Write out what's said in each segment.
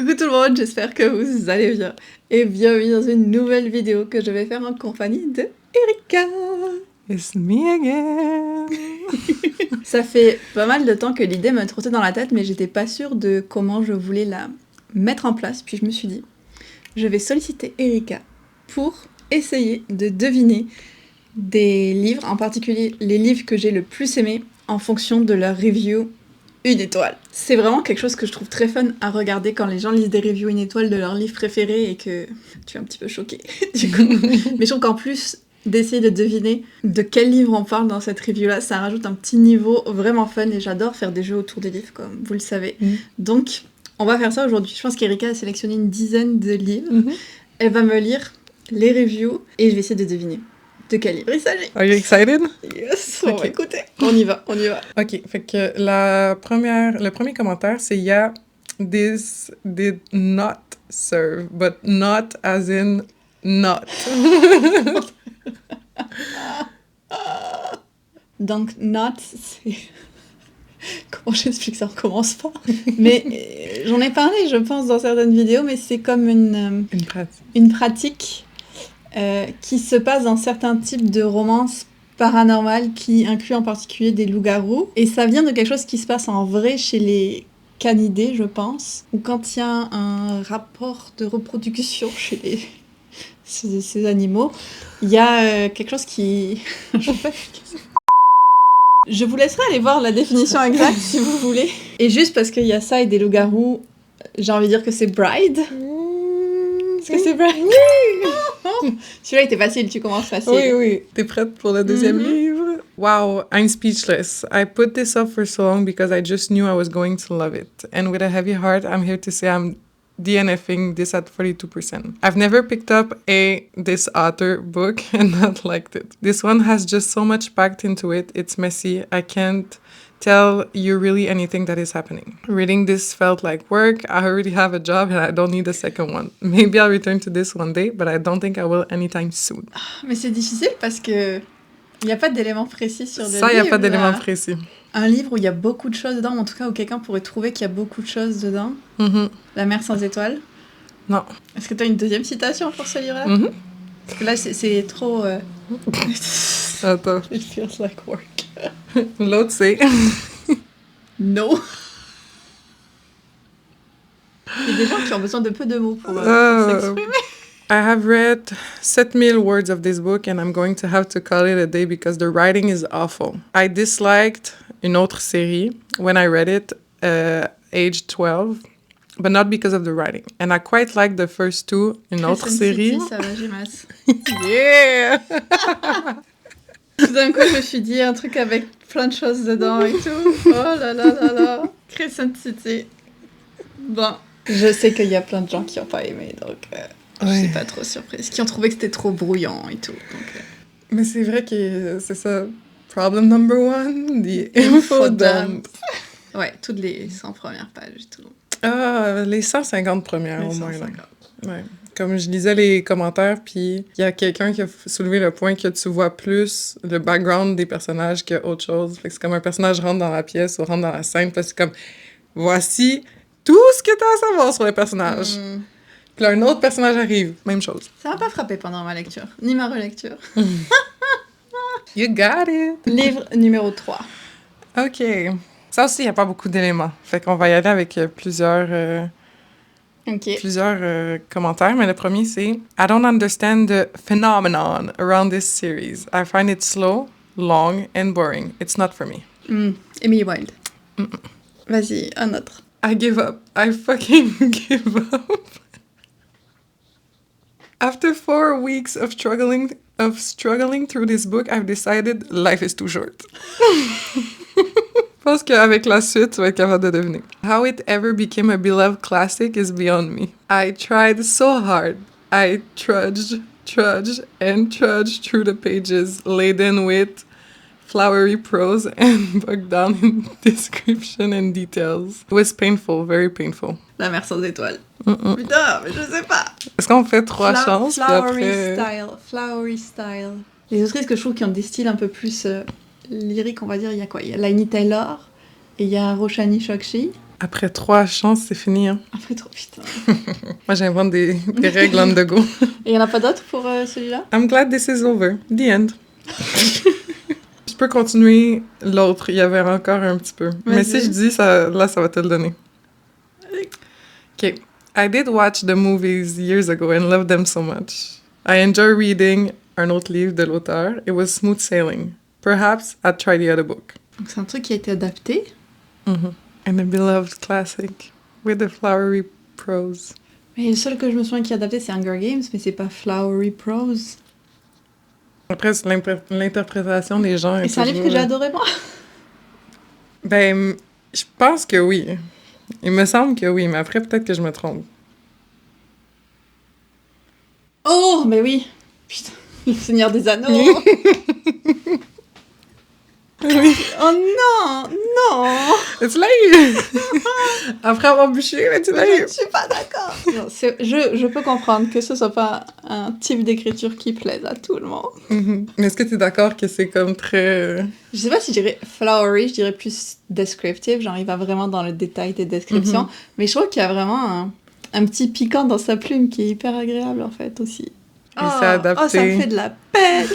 Coucou tout le monde, j'espère que vous allez bien. Et bienvenue dans une nouvelle vidéo que je vais faire en compagnie de Erika. It's me again. Ça fait pas mal de temps que l'idée me trottait dans la tête, mais j'étais pas sûre de comment je voulais la mettre en place. Puis je me suis dit, je vais solliciter Erika pour essayer de deviner des livres, en particulier les livres que j'ai le plus aimés en fonction de leur review 1 étoile. C'est vraiment quelque chose que je trouve très fun à regarder quand les gens lisent des reviews 1 étoile de leurs livres préférés et que tu es un petit peu choquée du coup. Mais je trouve qu'en plus d'essayer de deviner de quel livre on parle dans cette review-là, ça rajoute un petit niveau vraiment fun et j'adore faire des jeux autour des livres, comme vous le savez. Donc, on va faire ça aujourd'hui. Je pense qu'Erika a sélectionné une dizaine de livres. Elle va me lire les reviews et je vais essayer de deviner de quel livre il s'agit. Are you excited? Yes, on va écouter. On y va. OK, fait que le premier commentaire, c'est yeah, this did not serve, but not as in not. Donc, not, c'est... Comment j'explique ça? On commence pas. Mais j'en ai parlé, je pense, dans certaines vidéos, mais c'est comme une pratique qui se passe dans certains types de romances paranormales qui incluent en particulier des loups-garous. Et ça vient de quelque chose qui se passe en vrai chez les canidés, je pense, ou quand il y a un rapport de reproduction chez ces animaux, il y a quelque chose qui... Je vous laisserai aller voir la définition exacte si vous voulez. Et juste parce qu'il y a ça et des loups-garous, j'ai envie de dire que c'est Bride. Est-ce que c'est Bride? Oui! Celui-là était facile, tu commences facile. Oui. T'es prête pour le deuxième livre? Wow, I'm speechless. I put this up for so long because I just knew I was going to love it. And with a heavy heart, I'm here to say I'm DNFing this at 42%. I've never picked up this author book and not liked it. This one has just so much packed into it. It's messy. I can't tell you really anything that is happening. Reading this felt like work. I already have a job and I don't need a second one. Maybe I'll return to this one day, but I don't think I will anytime soon. Mais c'est difficile parce que il n'y a pas d'éléments précis sur le livre. Ça, il n'y a pas d'éléments précis. Un livre où il y a beaucoup de choses dedans, en tout cas où quelqu'un pourrait trouver qu'il y a beaucoup de choses dedans. La mer sans étoiles. Non. Est-ce que tu as une deuxième citation pour ce livre-là? Parce que là, c'est trop... Attends. It feels like work. L'autre, c'est... No. Il y a des gens qui ont besoin de peu de mots pour s'exprimer. I have read 7,000 words of this book and I'm going to have to call it a day because the writing is awful. I disliked une autre série when I read it, age 12, but not because of the writing. And I quite liked the first two, une autre série. Ça va, j'aimasse. Yeah! Tout d'un coup, je me suis dit un truc avec plein de choses dedans et tout. Oh là là là là. Crescent City. Bon, je sais qu'il y a plein de gens qui n'ont pas aimé, donc je suis pas trop surprise. Qui ont trouvé que c'était trop brouillant et tout. Donc, Mais c'est vrai que c'est ça. Problem number 1, the info dump. Ouais, toutes les 100 premières pages et tout. Ah, les 150 premières au moins. Là. Ouais. Comme je lisais les commentaires, puis il y a quelqu'un qui a soulevé le point que tu vois plus le background des personnages qu'autre chose. Fait que c'est comme un personnage rentre dans la pièce ou rentre dans la scène, puis c'est comme, voici tout ce que t'as à savoir sur le personnage. Puis là, un autre personnage arrive, même chose. Ça m'a pas frappé pendant ma lecture, ni ma relecture. You got it! Livre numéro 3. OK. Ça aussi, il n'y a pas beaucoup d'éléments. Fait qu'on va y aller avec plusieurs commentaires. Mais le premier, c'est « I don't understand the phenomenon around this series. I find it slow, long, and boring. It's not for me. » Emily Wilde. Vas-y, un autre. I give up. I fucking give up. After 4 weeks of struggling through this book, I've decided life is too short. Je pense qu'avec la suite, tu vas être capable de deviner. How it ever became a beloved classic is beyond me. I tried so hard. I trudged through the pages laden with flowery prose and bogged down in description and details. It was painful, very painful. La mer sans étoiles. Putain, mais je sais pas. Est-ce qu'on fait 3 chances? Flowery style. Les autrices que je trouve qui ont des styles un peu plus lyriques, on va dire, il y a quoi? Il y a Laini Taylor et il y a Roshani Chokshi. Après 3 chances, c'est fini. Hein. Après trop, putain. Moi, j'invente des règles on the go. Et il n'y en a pas d'autres pour celui-là? I'm glad this is over. The end. Je peux continuer l'autre. Il y avait encore un petit peu. Vas-y. Mais si je dis, ça va te le donner. OK. I did watch the movies years ago and loved them so much. I enjoy reading un autre livre de l'auteur. It was smooth sailing. Perhaps I'd try the other book. Donc c'est un truc qui a été adapté. Mm-hmm. And a beloved classic with a flowery prose. Mais le seul que je me souviens qui est adapté, c'est Hunger Games, mais c'est pas Flowery Prose. Après, c'est l'interprétation des gens. Et c'est un livre que j'ai adoré, moi. Ben, je pense que oui. Il me semble que oui, mais après, peut-être que je me trompe. Oh, mais oui. Putain, le Seigneur des Anneaux. Oui. Oh non, non. It's late! Après avoir bûché, it's Je late! suis pas d'accord. Non, je peux comprendre que ce soit pas un type d'écriture qui plaise à tout le monde. Mm-hmm. Mais est-ce que tu es d'accord que c'est comme très... Je sais pas si je dirais flowery, je dirais plus descriptive, genre il va vraiment dans le détail des descriptions, mais je trouve qu'il y a vraiment un petit piquant dans sa plume qui est hyper agréable en fait aussi. Il s'est adapté. Oh, ça me fait de la peine!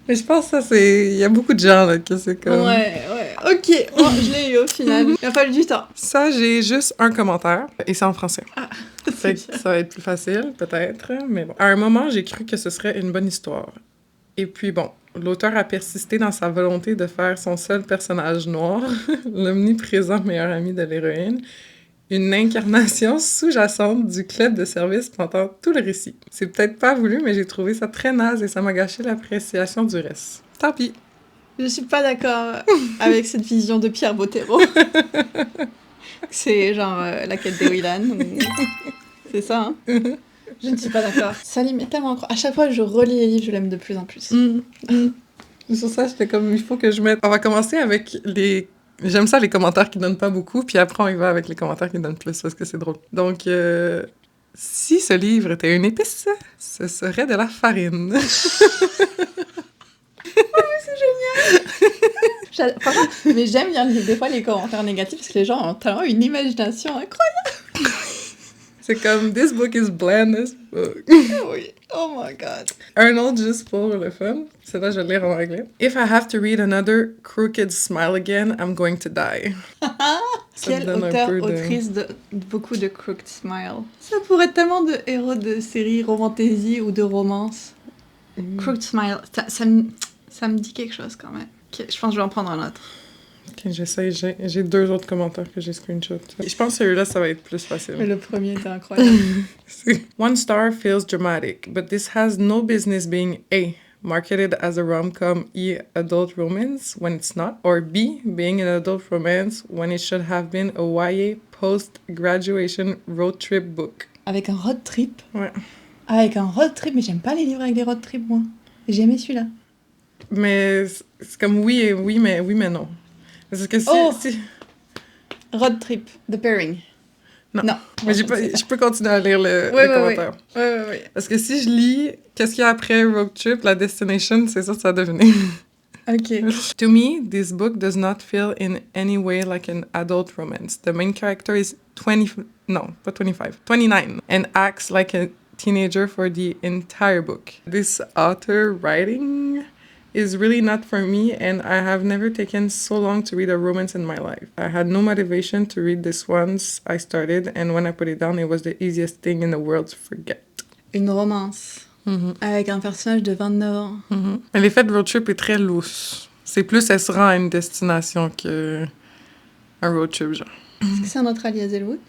Mais je pense que ça, c'est... Il y a beaucoup de gens, là, que c'est comme... Ouais, ok, bon, je l'ai eu au final. Il a fallu du temps. Ça, j'ai juste un commentaire, et c'est en français. Ah, Fait que ça va être plus facile, peut-être, mais bon. À un moment, j'ai cru que ce serait une bonne histoire. Et puis bon, l'auteur a persisté dans sa volonté de faire son seul personnage noir, l'omniprésent meilleur ami de l'héroïne, une incarnation sous-jacente du club de service pendant tout le récit. C'est peut-être pas voulu, mais j'ai trouvé ça très naze et ça m'a gâché l'appréciation du reste. Tant pis. Je suis pas d'accord avec cette vision de Pierre Bottero. C'est genre la quête des Willan. C'est ça, hein? Je ne suis pas d'accord. Salim est tellement incroyable. À chaque fois que je relis les livres, je l'aime de plus en plus. Sur ça, j'étais comme, il faut que je mette... On va commencer avec les... J'aime ça, les commentaires qui donnent pas beaucoup, puis après, on y va avec les commentaires qui donnent plus, parce que c'est drôle. Donc, si ce livre était une épice, ce serait de la farine. Franchement, mais j'aime lire des fois les commentaires négatifs parce que les gens ont tellement une imagination incroyable. C'est comme, this book is bland as fuck. Oui. Oh my god. Un autre juste pour le fun. Celle-là, je vais le lire en anglais. If I have to read another crooked smile again, I'm going to die. Quelle autrice de beaucoup de Crooked Smile. Ça pourrait être tellement de héros de séries romantasy ou de romance. Crooked Smile, ça me dit quelque chose quand même. Okay, je pense que je vais en prendre un autre. Ok, j'essaie. J'ai 2 autres commentaires que j'ai screenshot. Je pense que celui-là, ça va être plus facile. Mais le premier était incroyable. 1 star feels dramatic, but this has no business being A, marketed as a rom-com adult romance when it's not, or B, being an adult romance when it should have been a YA post-graduation road trip book. Avec un road trip? Ouais. Avec un road trip? Mais j'aime pas les livres avec des road trips, moi. J'ai aimé celui-là. Mais c'est comme oui, mais non. Parce que si... Road trip, The Pairing. Non. Non. Mais je peux continuer à lire le commentaire. Oui. Parce que si je lis qu'est-ce qu'il y a après road trip, la destination, c'est ça que ça va devenir. Ok. To me, this book does not feel in any way like an adult romance. The main character is 29, and acts like a teenager for the entire book. This author writing is really not for me, and I have never taken so long to read a romance in my life. I had no motivation to read this once I started, and when I put it down, it was the easiest thing in the world to forget. Une romance. Avec un personnage de 29 ans. Mais l'effet de road trip est très lousse. C'est plus elle se rend à une destination que un road trip, genre. Est-ce que c'est un autre Ali Hazelwood?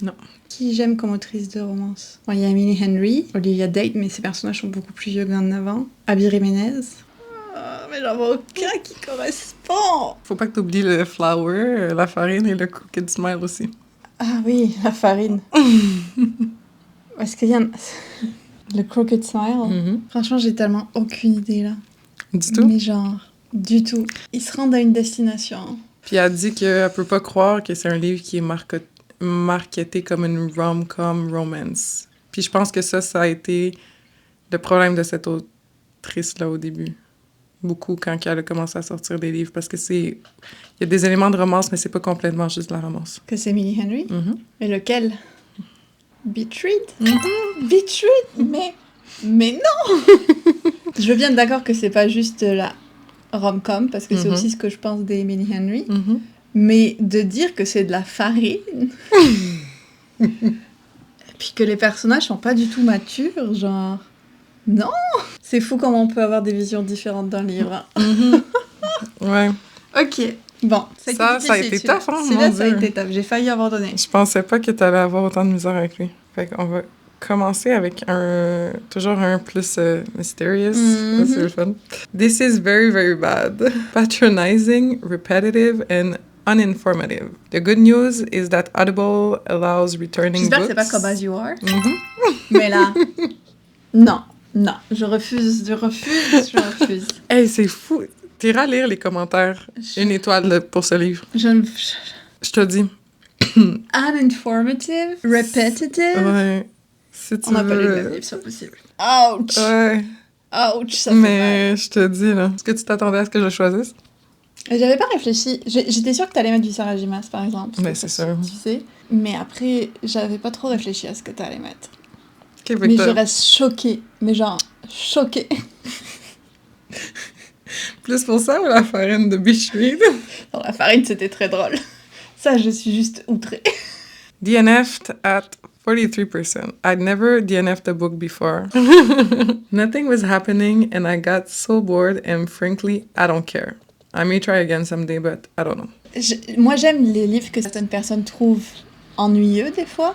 Non. Qui j'aime comme autrice de romance? Bon, il y a Emily Henry, Olivia Date, mais ses personnages sont beaucoup plus vieux que 29 ans. Abby Jiménez. Mais j'en vois aucun qui correspond. Faut pas que t'oublies le flour, la farine et le crooked smile aussi. Ah oui, la farine. Est-ce qu'il y a le crooked smile? Franchement, j'ai tellement aucune idée là. Du tout? Mais genre, du tout. Ils se rendent à une destination. Puis elle dit qu'elle peut pas croire que c'est un livre qui est marketé comme une rom-com romance. Puis je pense que ça a été le problème de cette autrice-là au début. beaucoup quand elle a commencé à sortir des livres parce que il y a des éléments de romance, mais c'est pas complètement juste de la romance. Que c'est Emily Henry? Mm-hmm. Et lequel? Betrayed? Mm-hmm. Betrayed? Mais non! Je veux bien être d'accord que c'est pas juste la rom-com, parce que c'est aussi ce que je pense d'Emily Henry, mais de dire que c'est de la farine, et puis que les personnages sont pas du tout matures, genre... Non! C'est fou comment on peut avoir des visions différentes d'un livre. Ouais. Ok. Bon, ça a été tough, hein, celui-là, ça a été tough. J'ai failli abandonner. Je pensais pas que t'allais avoir autant de misère avec lui. Fait qu'on va commencer avec toujours un plus mysterious. Ça, c'est le fun. This is very, very bad. Patronizing, repetitive, and uninformative. The good news is that Audible allows returning J'espère books. que c'est pas Come As You Are. Mais là, non, je refuse. Hey, c'est fou. T'iras lire les commentaires. Une étoile pour ce livre. Je te dis. Uninformative, repetitive. Ouais. Si tu On n'a pas lu le même livre, c'est impossible. Ouch! Ouais. Ouch, ça fait Mais mal. je te dis, là. Est-ce que tu t'attendais à ce que je choisisse? J'avais pas réfléchi. J'étais sûre que t'allais mettre du Sarah J. Maas, par exemple. Mais c'est sûr. Tu sais. Mais après, j'avais pas trop réfléchi à ce que t'allais mettre. Okay, mais je reste choquée. Mais genre, choquée. Plus pour ça ou la farine de Betrayed? Non, la farine, c'était très drôle. Ça, je suis juste outrée. DNF'd at 43%. I'd never DNF'd a book before. Nothing was happening and I got so bored and frankly, I don't care. I may try again someday, but I don't know. Moi, j'aime les livres que certaines personnes trouvent ennuyeux, des fois.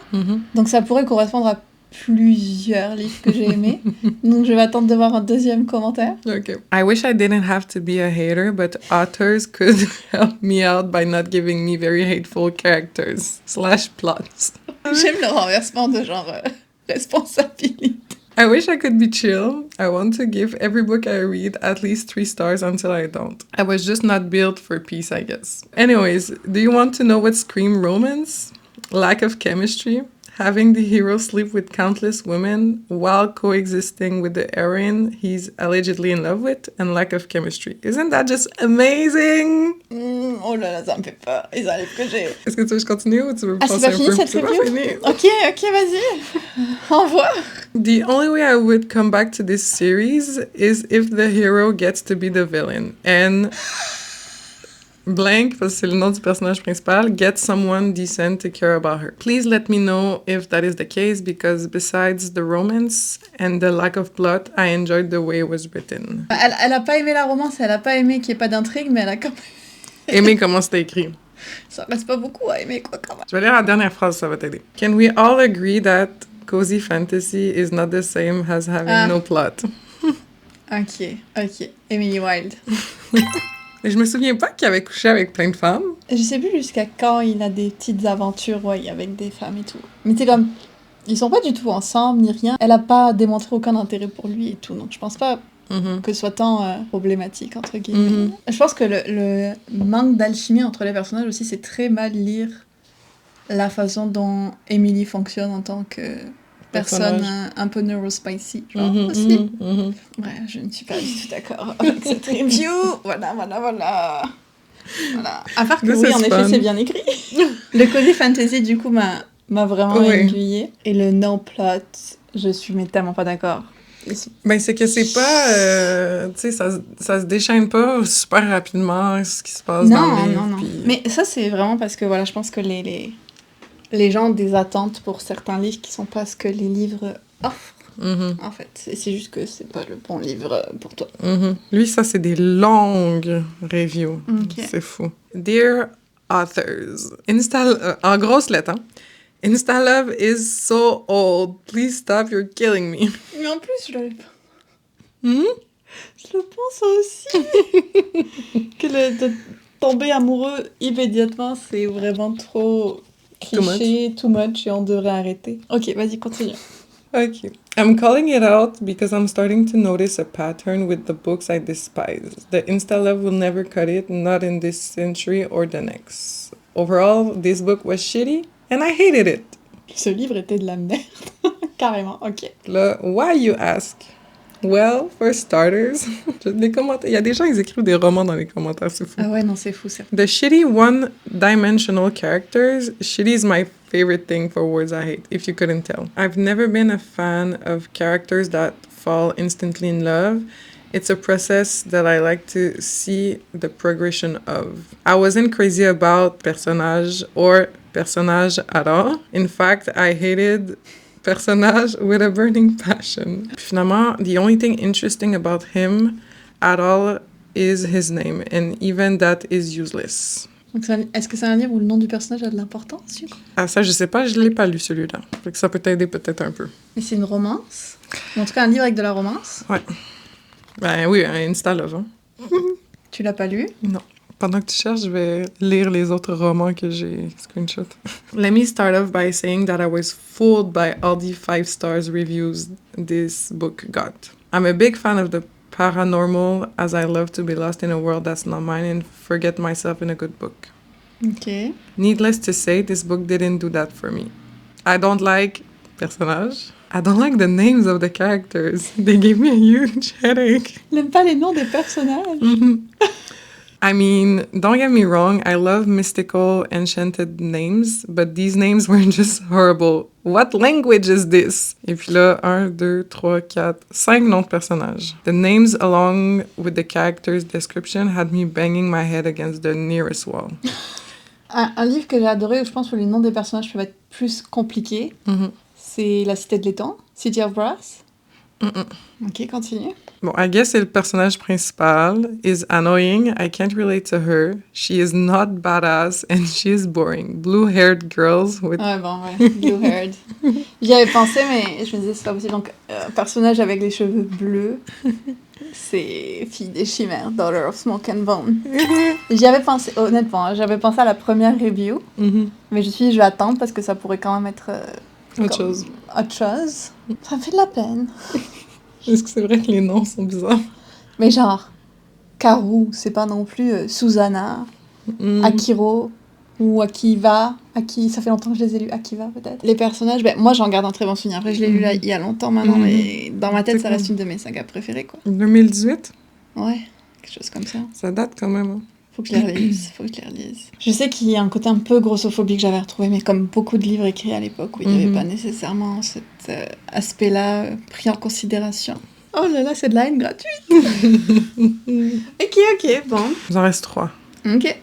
Donc, ça pourrait correspondre à plusieurs livres que j'ai aimés. Donc, je vais attendre de voir un deuxième commentaire. Okay. I wish I didn't have to be a hater, but authors could help me out by not giving me very hateful characters / plots. J'aime le renversement de genre responsabilité. I wish I could be chill. I want to give every book I read at least 3 stars until I don't. I was just not built for peace, I guess. Anyways, do you want to know what scream romance? Lack of chemistry? Having the hero sleep with countless women while coexisting with the heroine he's allegedly in love with, and lack of chemistry. Isn't that just amazing? Oh là là, ça me fait peur. Les livres que j'ai. Est-ce que tu veux que je continue ou tu veux passer un peu? Ah, c'est pas fini cette review? Ok, vas-y. Au revoir. The only way I would come back to this series is if the hero gets to be the villain. And... blank, parce que c'est le nom du personnage principal, get someone decent to care about her. Please let me know if that is the case, because besides the romance and the lack of plot, I enjoyed the way it was written. Elle a pas aimé la romance, elle a pas aimé qu'il n'y ait pas d'intrigue, mais elle a quand même... Aimé comment c'était écrit. Ça reste pas beaucoup à aimer, quoi, quand même. Je vais lire la dernière phrase, ça va t'aider. Can we all agree that cozy fantasy is not the same as having no plot? Ok. Emily Wilde. Mais je me souviens pas qu'il avait couché avec plein de femmes. Je sais plus jusqu'à quand il a des petites aventures, avec des femmes et tout. Mais c'est comme... Ils sont pas du tout ensemble, ni rien. Elle a pas démontré aucun intérêt pour lui et tout. Donc je pense pas que ce soit tant problématique, entre guillemets. Je pense que le manque d'alchimie entre les personnages aussi, c'est très mal lire la façon dont Emily fonctionne en tant que... personne un peu neurospicy, genre, aussi. Ouais, je ne suis pas du tout d'accord avec cette review. Voilà. À part que oui, en effet, c'est bien écrit. Le cozy fantasy, du coup, m'a vraiment aiguillé. Et le no-plot, je suis tellement pas d'accord. Ben, c'est que c'est pas... tu sais, ça se déchaîne pas super rapidement, ce qui se passe dans le livre. Non. Puis... Mais ça, c'est vraiment parce que, voilà, je pense que les gens ont des attentes pour certains livres qui sont pas ce que les livres offrent. En fait, c'est juste que c'est pas le bon livre pour toi. Lui, ça, c'est des longues reviews. Okay. C'est fou. Dear authors, en grosses lettres, hein? Insta-love is so old. Please stop, you're killing me. Mais en plus, je l'avais pas. Je le pense aussi. Que de tomber amoureux immédiatement, c'est vraiment trop... cliché, too much, et on devrait arrêter. Ok, vas-y, continue. Okay. I'm calling it out because I'm starting to notice a pattern with the books I despise. The insta-love will never cut it, not in this century or the next. Overall, this book was shitty, and I hated it. Ce livre était de la merde. Carrément, ok. Là, why you ask? Well, for starters, les commentaires. Il y a des gens qui écrivent des romans dans les commentaires, c'est fou. Ah ouais, non, c'est fou, ça. The shitty one-dimensional characters. Shitty is my favorite thing for words I hate, if you couldn't tell. I've never been a fan of characters that fall instantly in love. It's a process that I like to see the progression of. I wasn't crazy about personnage or personnage at all. In fact, I hated personnage with a burning passion. Puis finalement, the only thing interesting about him at all is his name, and even that is useless. Donc, est-ce que c'est un livre où le nom du personnage a de l'importance, du coup? Ah, ça, je sais pas, je l'ai pas lu celui-là. Fait que ça peut t'aider peut-être un peu. Mais c'est une romance? Ou en tout cas, un livre avec de la romance? Ouais. Ben oui, un Insta-love, hein. Tu l'as pas lu? Non. Pendant que tu cherches, je vais lire les autres romans que j'ai screenshot. Let me start off by saying that I was fooled by all the 5 stars reviews this book got. I'm a big fan of the paranormal, as I love to be lost in a world that's not mine and forget myself in a good book. Ok. Needless to say, this book didn't do that for me. I don't like personnages. I don't like the names of the characters. They gave me a huge headache. N'aime pas les noms des personnages? I mean, don't get me wrong, I love mystical, enchanted names, but these names were just horrible. What language is this? Et puis là, 1, 2, 3, 4, 5 noms de personnages. The names along with the character's description had me banging my head against the nearest wall. Un livre que j'ai adoré, où je pense que les noms des personnages peuvent être plus compliqués, c'est La Cité de l'étang, City of Brass. Ok, continue. Bon, I guess c'est le personnage principal is annoying. I can't relate to her. She is not badass and she is boring. Blue-haired girls with... Ouais, bon, ouais, blue-haired. J'y avais pensé, mais je me disais, c'est pas possible. Donc, personnage avec les cheveux bleus, c'est Fille des Chimères, Daughter of Smoke and Bone. J'y avais pensé, honnêtement, hein, j'avais pensé à la première review, mais je suis dit, je vais attendre parce que ça pourrait quand même être... Autre chose. Autre chose. Ça me fait de la peine. Est-ce que c'est vrai que les noms sont bizarres? Mais genre, Karu, c'est pas non plus Susanna, Akiro ou Akiva. Ça fait longtemps que je les ai lus. Akiva, peut-être. Les personnages, ben, moi, j'en garde un très bon souvenir. Après, je l'ai lu là, il y a longtemps maintenant, mais dans ma tête, ça reste une de mes sagas préférées, quoi. 2018? Ouais, quelque chose comme ça. Ça date quand même, hein. Faut que je les relise. Je sais qu'il y a un côté un peu grossophobie que j'avais retrouvé, mais comme beaucoup de livres écrits à l'époque où il n'y avait pas nécessairement cet aspect-là pris en considération. Oh là là, c'est de la haine gratuite. Ok, bon. Il en reste 3. Ok.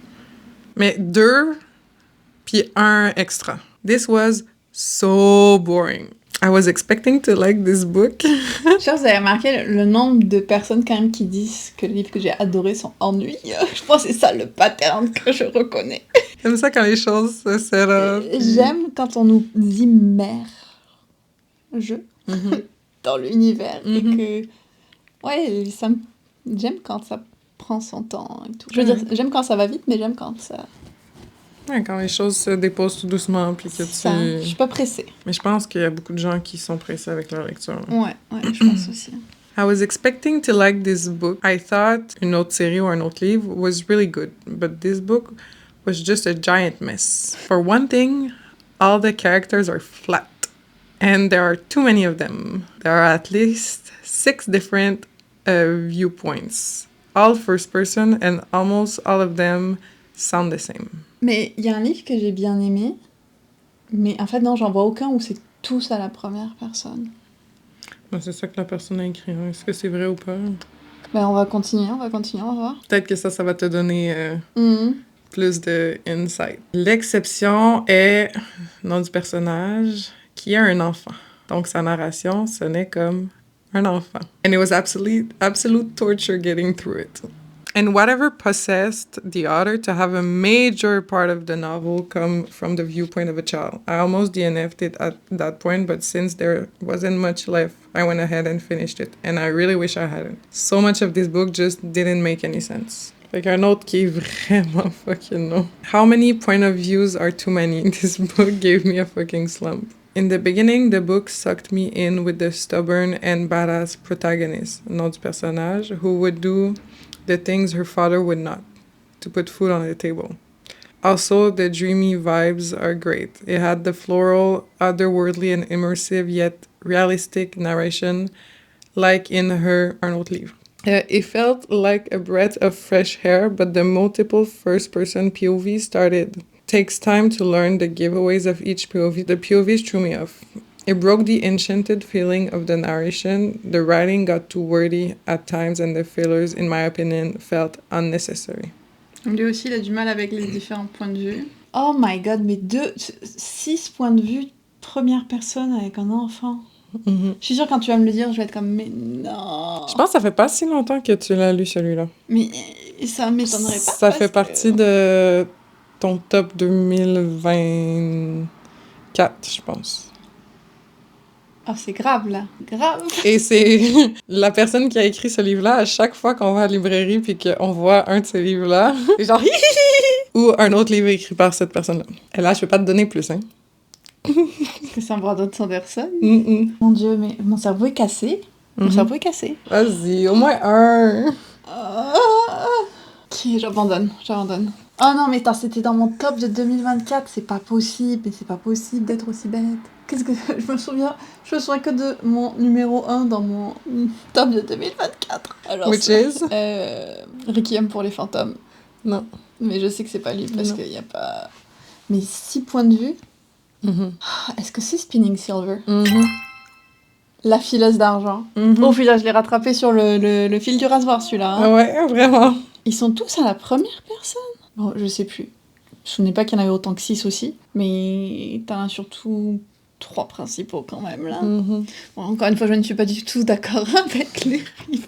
Mais 2, puis 1 extra. This was so boring. I was expecting to like this book. Je sais que vous avez remarqué le nombre de personnes quand même qui disent que les livres que j'ai adorés sont ennuyeux. Je pense que c'est ça le pattern que je reconnais. J'aime ça quand les choses se serrent. J'aime quand on nous immerge dans l'univers et que... Ouais, j'aime quand ça prend son temps et tout. Je veux dire, j'aime quand ça va vite, mais j'aime quand ça... Ouais, quand les choses se déposent tout doucement, puis que ça, je suis pas pressée. Mais je pense qu'il y a beaucoup de gens qui sont pressés avec leur lecture. Ouais, je pense aussi. I was expecting to like this book. I thought une autre série ou un autre livre was really good, but this book was just a giant mess. For one thing, all the characters are flat, and there are too many of them. There are at least 6 different viewpoints, all first person, and almost all of them sound the same. Mais il y a un livre que j'ai bien aimé, mais en fait, non, j'en vois aucun où c'est tous à la première personne. Ben, c'est ça que la personne a écrit. Hein. Est-ce que c'est vrai ou pas? Ben, on va continuer, on va voir. Peut-être que ça va te donner plus de insight. L'exception est le nom du personnage qui a un enfant. Donc, sa narration sonnait comme un enfant. And it was absolute torture getting through it. And whatever possessed the author to have a major part of the novel come from the viewpoint of a child. I almost DNF'd it at that point, but since there wasn't much left, I went ahead and finished it. And I really wish I hadn't. So much of this book just didn't make any sense. Like un autre qui est vraiment fucking no. How many point of views are too many? This book gave me a fucking slump. In the beginning, the book sucked me in with the stubborn and badass protagonist, nom du personnage, who would do the things her father would not, to put food on the table. Also, the dreamy vibes are great. It had the floral, otherworldly and immersive yet realistic narration, like in her un autre livre. It felt like a breath of fresh air, but the multiple first-person POV started. Takes time to learn the giveaways of each POV. The POVs threw me off. It broke the enchanted feeling of the narration. The writing got too wordy at times, and the fillers, in my opinion, felt unnecessary. Lui aussi, il a du mal avec les différents points de vue. Oh my god, mais 6 points de vue, première personne avec un enfant. Mhm. Je suis sûre quand tu vas me le dire, je vais être comme, mais non. Je pense que ça fait pas si longtemps que tu l'as lu, celui-là. Mais ça m'étonnerait pas. Ça fait partie de ton top 2024, je pense. Oh, c'est grave, là. Grave. Et c'est la personne qui a écrit ce livre-là, à chaque fois qu'on va à la librairie puis qu'on voit un de ces livres-là, c'est genre ou un autre livre écrit par cette personne-là. Et là, je peux pas te donner plus, hein. Est-ce que c'est un Brandon Sanderson? Mm-mm. Mon Dieu, mais mon cerveau est cassé. Mon cerveau est cassé. Vas-y, au moins un. Ok, j'abandonne. Oh non, mais attends, c'était dans mon top de 2024. C'est pas possible, mais c'est pas possible d'être aussi bête. Qu'est-ce que... Je me souviens que de mon numéro 1 dans mon top de 2024. Alors, Which is? Requiem pour les fantômes. Non. Mais je sais que c'est pas lui parce Non. qu'il y a pas... Mais 6 points de vue. Mhm. Est-ce que c'est Spinning Silver? Mhm. La fileuse d'argent. Mhm. Oh putain, je l'ai rattrapé sur le fil du rasoir, celui-là. Hein. Ah ouais, vraiment. Ils sont tous à la première personne. Bon, je sais plus. Je me souvenais pas qu'il y en avait autant que 6 aussi. Mais t'en as surtout 3 principaux quand même, là. Mhm. Bon, encore une fois, je ne suis pas du tout d'accord avec les reviews.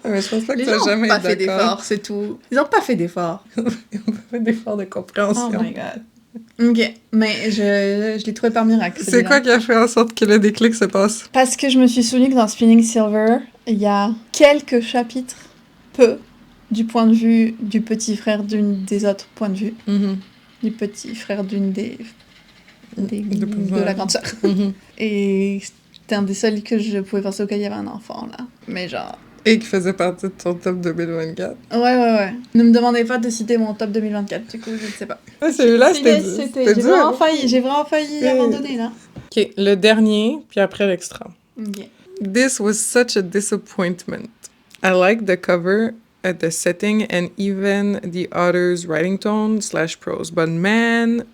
Mais je pense pas que Les tu as gens jamais n'ont pas été fait d'accord. d'efforts, c'est tout. Ils n'ont pas fait d'efforts. Ils ont pas fait d'effort de compréhension. Oh my god. Ok, mais je l'ai trouvé par miracle. C'est quoi qui a fait en sorte que le déclic se passe? Parce que je me suis souvenu que dans Spinning Silver, il y a quelques chapitres, peu, du point de vue du petit frère d'une des autres points de vue, Mhm. du petit frère d'une des De de la grande sœur. Mhm. Et c'était un des seuls que je pouvais penser auquel il y avait un enfant, là. Mais genre... Et qui faisait partie de ton top 2024. Ouais. Ne me demandez pas de citer mon top 2024, du coup, je ne sais pas. Ah, celui-là, c'était J'ai dur. vraiment failli abandonner, là. OK, le dernier, puis après l'extra. Ok. This was such a disappointment. I liked the cover, the setting, and even the author's writing tone / prose. But man,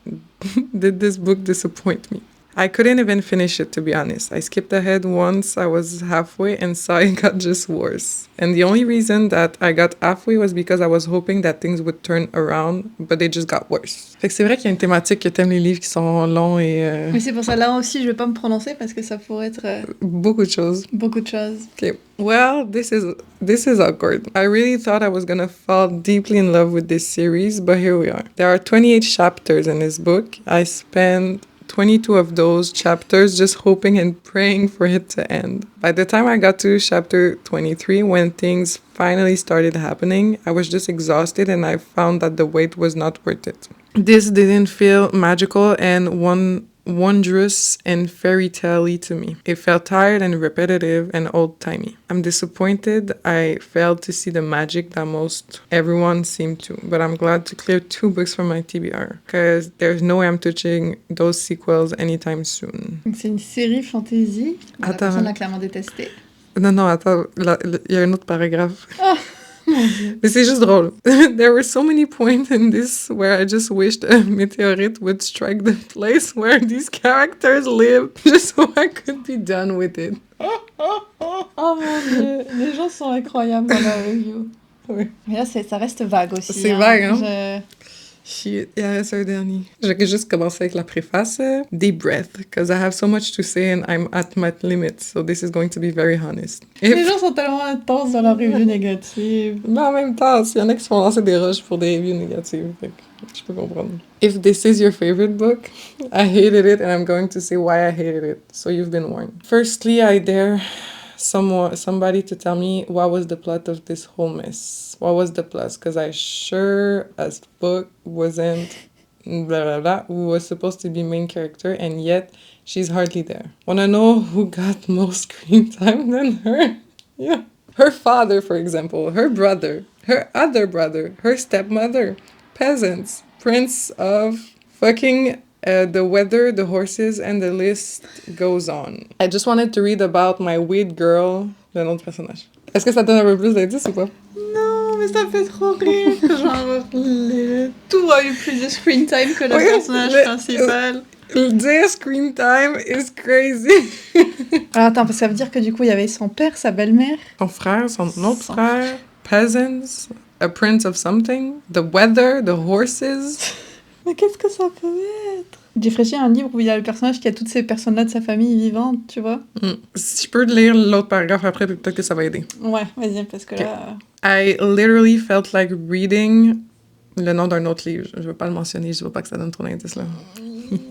did this book disappoint me. I couldn't even finish it, to be honest. I skipped ahead once I was halfway and saw it got just worse. And the only reason that I got halfway was because I was hoping that things would turn around, but they just got worse. Fait que c'est vrai qu'il y a une thématique que t'aimes les livres qui sont longs et... Mais c'est pour ça, là aussi, je vais pas me prononcer parce que ça pourrait être beaucoup de choses. beaucoup de choses. Okay, well, this is awkward. I really thought I was gonna fall deeply in love with this series, but here we are. There are 28 chapters in this book. I spent 22 of those chapters just hoping and praying for it to end. By the time I got to chapter 23, when things finally started happening, I was just exhausted and I found that the wait was not worth it. This didn't feel magical and wondrous and fairy tale-y to me. It felt tired and repetitive and old-timey. I'm disappointed I failed to see the magic that most everyone seemed to, but I'm glad to clear 2 books from my TBR, because there's no way I'm touching those sequels anytime soon. Donc c'est une série fantasy. La Attends. personne l'a clairement détestée. Non, attends, il y a un autre paragraphe. Mon Dieu. Mais c'est juste drôle. There were so many points in this where I just wished a meteorite would strike the place where these characters live, just so I could be done with it. Oh mon Dieu, les gens sont incroyables dans la review. Oui. Mais là, ça reste vague aussi. C'est vague, hein? Je- Shit, il reste un dernier. Je vais juste commencer avec la préface. Deep breath, because I have so much to say and I'm at my limit, so this is going to be very honest. Les gens sont tellement intenses dans leur review négative. Mais en même temps, s'il y en a qui se font lancer des rushs pour des reviews négatives, fait que je peux comprendre. If this is your favorite book, I hated it and I'm going to say why I hated it, so you've been warned. Firstly, I dare somebody to tell me what was the plot of this whole mess. What was the plus? Because I sure as fuck wasn't blah blah blah who was supposed to be main character, and yet she's hardly there. Wanna know who got most screen time than her? Yeah. Her father, for example, her brother, her other brother, her stepmother, peasants, prince of fucking The weather, the horses, and the list goes on. I just wanted to read about my weird girl, le nom du personnage. Est-ce que ça donne un peu plus d'indices ou pas? Non, mais ça me fait trop rire. Genre, tout a eu plus de screen time que le personnage principal. Their screen time is crazy. Alors attends, parce que ça veut dire que du coup, il y avait son père, sa belle-mère. Son frère, son autre frère, peasants, a prince of something, the weather, the horses. Mais qu'est-ce que ça peut être? Jeffrey Chien a un livre où il y a le personnage qui a toutes ces personnes-là de sa famille vivante, tu vois. Si je peux lire l'autre paragraphe après, peut-être que ça va aider. Ouais, vas-y, parce que là... I literally felt like reading le nom d'un autre livre. Je veux pas le mentionner, je veux pas que ça donne trop d'indices, là.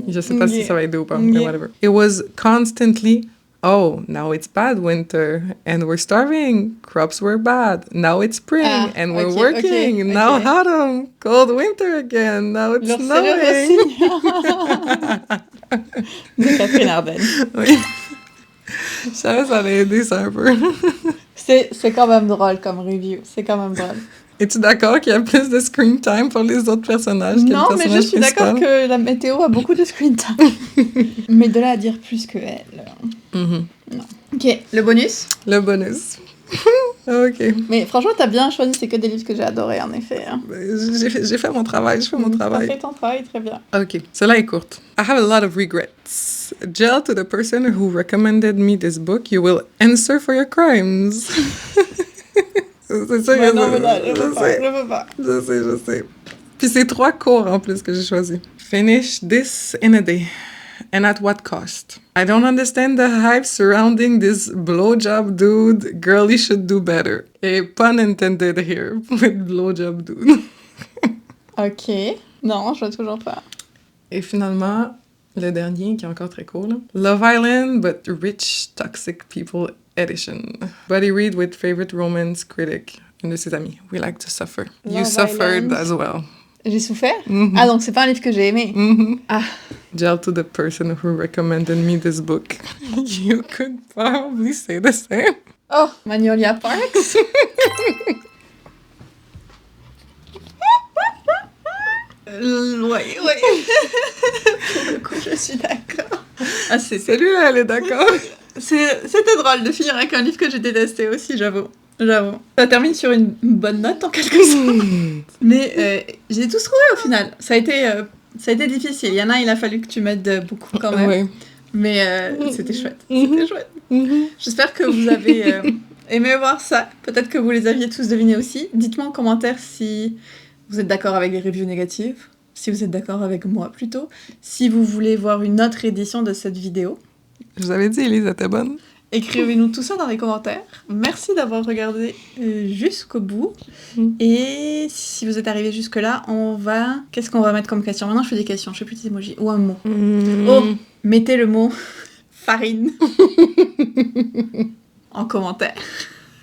Je sais pas si ça va aider ou pas, mais whatever. It was constantly, oh, now it's bad winter, and we're starving. Crops were bad. Now it's spring, and we're working. Now autumn. Cold winter again. Now it's snowing. De Catherine Arden. Oui. Je savais que ça allait aider ça un peu. C'est quand même drôle comme review. C'est quand même drôle. Es-tu d'accord qu'il y a plus de screen time pour les autres personnages que le personnage principal? Non, mais je suis d'accord que la météo a beaucoup de screen time. Mais de là à dire plus que elle... Non. Ok, le bonus? Le bonus. Ok. Mais franchement, t'as bien choisi, c'est que des livres que j'ai adorés, en effet. Hein. J'ai fait mon travail, T'as fait ton travail très bien. Ok, celle-là est courte. I have a lot of regrets. Jill, to the person who recommended me this book, you will answer for your crimes. C'est ça que non, mais là, je veux pas. Je sais. Puis c'est 3 cours en plus que j'ai choisi. Finish this in a day. And at what cost? I don't understand the hype surrounding this blowjob dude. Girlie should do better. Et pun intended here with blowjob dude. Ok. Non, je vois toujours pas. Et finalement, le dernier qui est encore très cool. Love Island, but rich, toxic people edition. Buddy Read with favorite romance critic. Une de ses amies. We like to suffer. Love You suffered Island. as well. J'ai souffert? Mm-hmm. Ah, donc c'est pas un livre que j'ai aimé. Mm-hmm. Ah. Jill, to the person who recommended me this book. You could probably say the same. Oh, Magnolia Parks. Ouais. Pour le coup, je suis d'accord. Ah, Celui-là, elle est d'accord. C'était drôle de finir avec un livre que j'ai détesté aussi, j'avoue. Ça termine sur une bonne note en quelque sorte. Mais j'ai tous trouvé au final. Ça a été difficile. Il y en a, il a fallu que tu m'aides beaucoup quand même. Ouais. Mais c'était chouette. C'était chouette. J'espère que vous avez aimé voir ça. Peut-être que vous les aviez tous devinés aussi. Dites-moi en commentaire si vous êtes d'accord avec les reviews négatives. Si vous êtes d'accord avec moi plutôt. Si vous voulez voir une autre édition de cette vidéo. Je vous avais dit, Elise était bonne. Écrivez-nous tout ça dans les commentaires. Merci d'avoir regardé jusqu'au bout. Et si vous êtes arrivé jusque-là, qu'est-ce qu'on va mettre comme question? Maintenant, je fais des questions. Je fais plus des emojis. Ou un mot. Oh, mettez le mot farine en commentaire.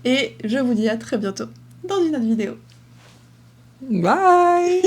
Et je vous dis à très bientôt dans une autre vidéo. Bye.